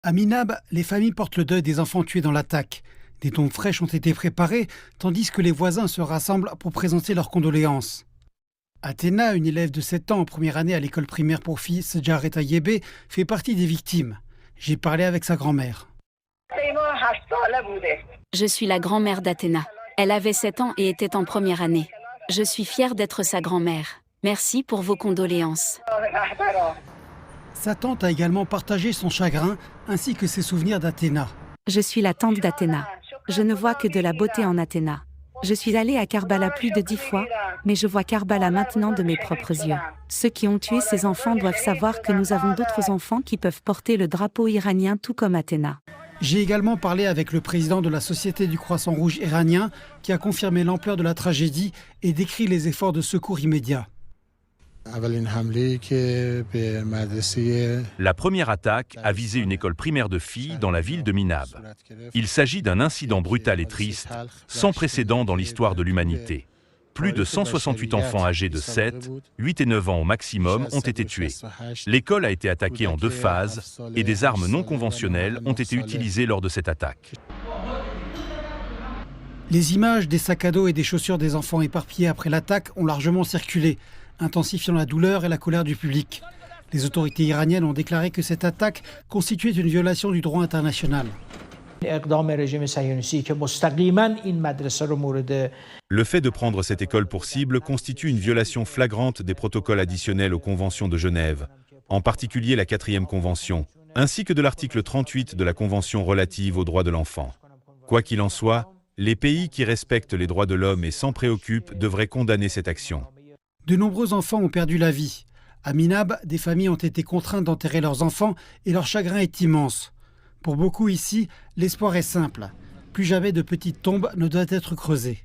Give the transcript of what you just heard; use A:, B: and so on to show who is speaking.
A: À Minab, les familles portent le deuil des enfants tués dans l'attaque. Des tombes fraîches ont été préparées, tandis que les voisins se rassemblent pour présenter leurs condoléances. Athéna, une élève de 7 ans en première année à l'école primaire pour filles Sejaret Yébé, fait partie des victimes. J'ai parlé avec sa grand-mère.
B: Je suis la grand-mère d'Athéna. Elle avait 7 ans et était en première année. Je suis fière d'être sa grand-mère. Merci pour vos condoléances.
A: Sa tante a également partagé son chagrin ainsi que ses souvenirs d'Athéna.
C: Je suis la tante d'Athéna. Je ne vois que de la beauté en Athéna. Je suis allée à Karbala plus de 10 fois, mais je vois Karbala maintenant de mes propres yeux. Ceux qui ont tué ces enfants doivent savoir que nous avons d'autres enfants qui peuvent porter le drapeau iranien tout comme Athéna.
A: J'ai également parlé avec le président de la Société du Croissant Rouge iranien qui a confirmé l'ampleur de la tragédie et décrit les efforts de secours immédiats.
D: La première attaque a visé une école primaire de filles dans la ville de Minab. Il s'agit d'un incident brutal et triste, sans précédent dans l'histoire de l'humanité. Plus de 168 enfants âgés de 7, 8 et 9 ans au maximum ont été tués. L'école a été attaquée en 2 phases et des armes non conventionnelles ont été utilisées lors de cette attaque.
A: Les images des sacs à dos et des chaussures des enfants éparpillés après l'attaque ont largement circulé, intensifiant la douleur et la colère du public. Les autorités iraniennes ont déclaré que cette attaque constituait une violation du droit international.
D: Le fait de prendre cette école pour cible constitue une violation flagrante des protocoles additionnels aux conventions de Genève, en particulier la 4e convention, ainsi que de l'article 38 de la Convention relative aux droits de l'enfant. Quoi qu'il en soit, les pays qui respectent les droits de l'homme et s'en préoccupent devraient condamner cette action.
A: De nombreux enfants ont perdu la vie. À Minab, des familles ont été contraintes d'enterrer leurs enfants et leur chagrin est immense. Pour beaucoup ici, l'espoir est simple. Plus jamais de petites tombes ne doivent être creusées.